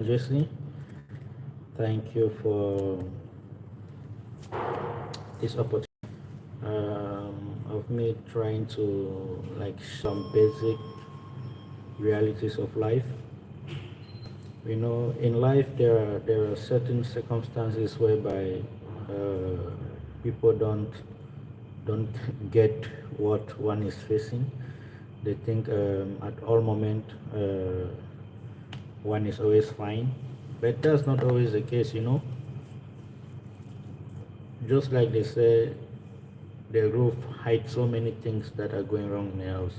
Jesse, thank you for this opportunity of me trying to like some basic realities of life. You know, in life there are certain circumstances whereby people don't get what one is facing. They think at all moment one is always fine, but that's not always the case. You know, just like they say, the roof hides so many things that are going wrong in the house.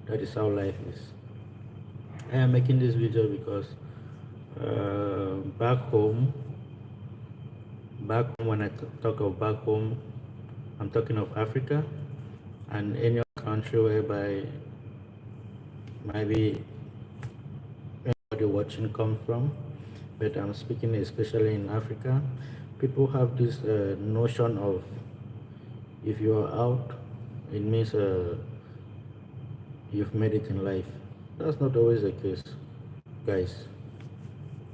That is how life is. I am making this video because back home, when I talk of back home, I'm talking of Africa and any country whereby maybe anybody watching come from. But I'm speaking especially in Africa. People have this notion of if you are out, it means you've made it in life. That's not always the case, guys.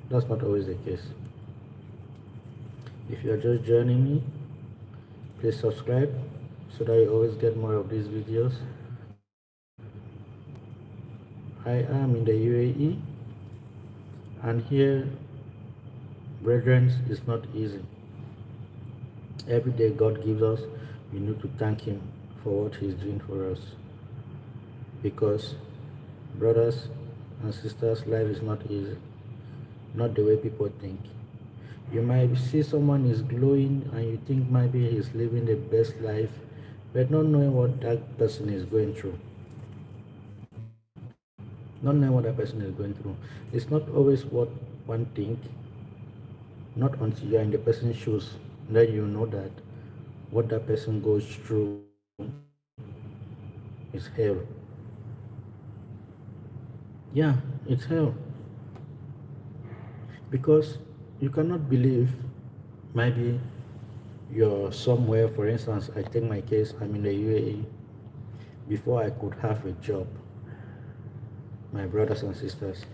That's not always the case. If you're just joining me, please subscribe so that you always get more of these videos. I am in the UAE, and here, brethren, is not easy. Every day God gives us, we need to thank Him for what He's doing for us. Because, brothers and sisters, life is not easy. Not the way people think. You might see someone is glowing and you think maybe he's living the best life, but not knowing what that person is going through. Not knowing what that person is going through. It's not always what one think. Not until you're in the person's shoes, then you know that what that person goes through is hell. Yeah, it's hell. Because you cannot believe maybe you're somewhere. For instance, I take my case, I'm in the UAE. Before I could have a job, my brothers and sisters,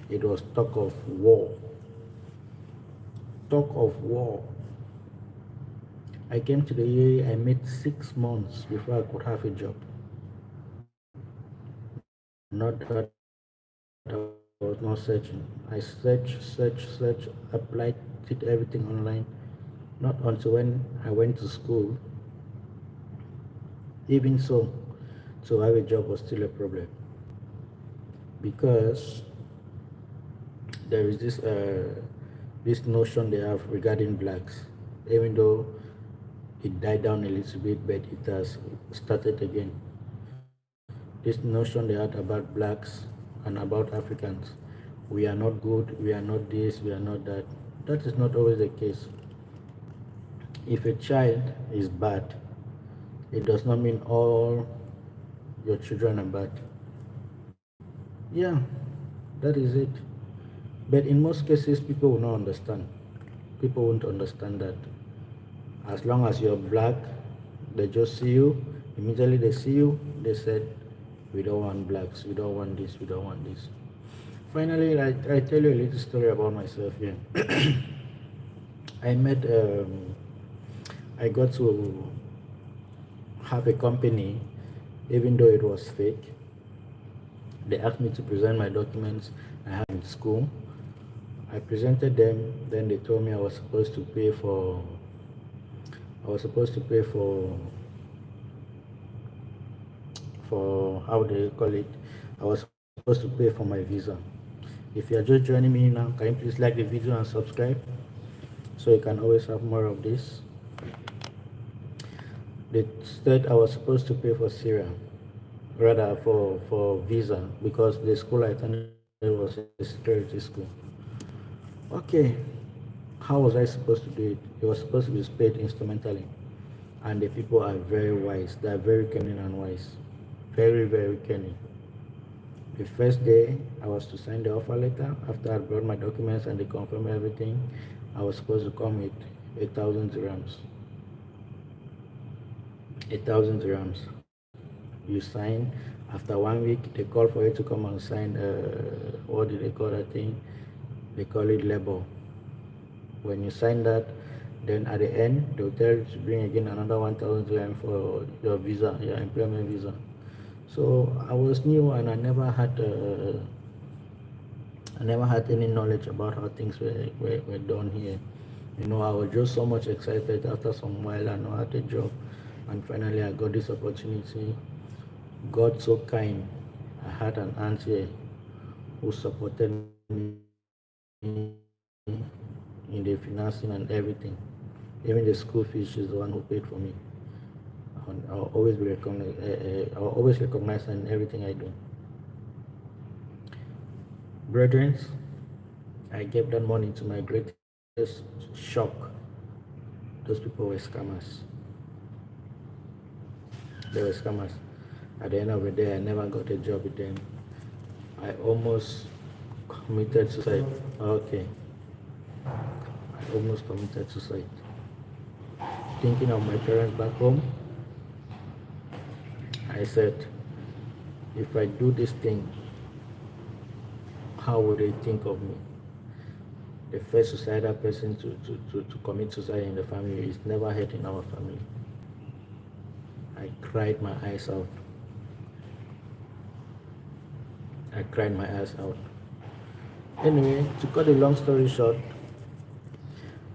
it was talk of war. Talk of war. I came to the UAE, I made 6 months before I could have a job. Not that I was not searching. I searched, applied, did everything online. Not until when I went to school, even so, to have a job was still a problem. Because there is this notion they have regarding blacks, even though it died down a little bit, but it has started again. This notion they had about blacks and about Africans, we are not good, we are not this, we are not that. That is not always the case. If a child is bad, it does not mean all your children are bad. Yeah, that is it. But in most cases, people will not understand. People won't understand that. As long as you're black, they just see you. Immediately they see you, they said, we don't want blacks, we don't want this, we don't want this. Finally, I tell you a little story about myself here. I met, I got to have a company, even though it was fake. They asked me to present my documents I had in school. I presented them, then they told me I was supposed to pay for how do you call it? I was supposed to pay for my visa. If you are just joining me now, can you please like the video and subscribe so you can always have more of this? They said I was supposed to pay for Syria, rather for visa, because the school I attended was a security school. Okay, how was I supposed to do it? It was supposed to be paid instrumentally, and the people are very wise. They are very cunning and wise, very cunning. The first day I was to sign the offer letter, after I brought my documents and they confirmed everything, I was supposed to come with 1,000 dirhams. 1,000 dirhams. You sign. After 1 week, they call for you to come and sign. What did they call that thing? They call it labor. When you sign that, then at the end they'll tell you to bring again another 1,000 for your visa, your employment visa. So I was new and I never had any knowledge about how things were done here. I was just so much excited. After some while, I know I had a job, and finally I got this opportunity. God so kind. I had an aunt here who supported me in the financing and everything. Even the school fees, she's the one who paid for me. And I'll always be recognized in everything I do. Brethren, I gave that money to my greatest shock. Those people were scammers. They were scammers. At the end of the day, I never got a job with them. I almost committed suicide. Okay, I almost committed suicide. Thinking of my parents back home, I said, if I do this thing, how would they think of me? The first suicidal person to commit suicide in the family is never heard in our family. I cried my eyes out. I cried my eyes out. Anyway, to cut a long story short,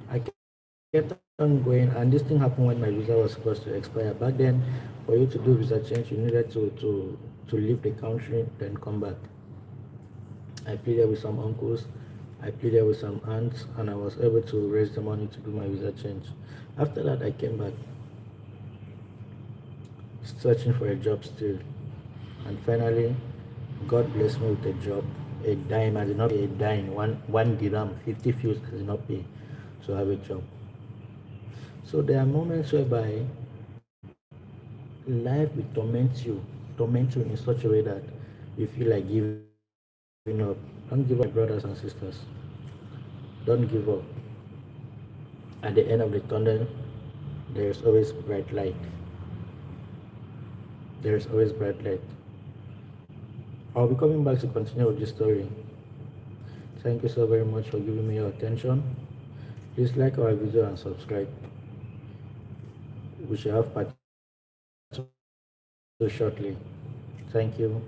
I kept on going, and this thing happened when my visa was supposed to expire. Back then, for you to do visa change, you needed to leave the country, then come back. I pleaded with some uncles, I pleaded with some aunts, and I was able to raise the money to do my visa change. After that, I came back, searching for a job still, and finally, God blessed me with a job. A dime, I did not pay a dime, one dirham, 50 fils, I did not pay to have a job. So there are moments whereby life will torment you in such a way that you feel like giving up. Don't give up, my brothers and sisters. Don't give up. At the end of the tunnel, there is always bright light. There is always bright light. I'll be coming back to continue with this story. Thank you so very much for giving me your attention. Please like our video and subscribe. We shall have part 2 shortly. Thank you.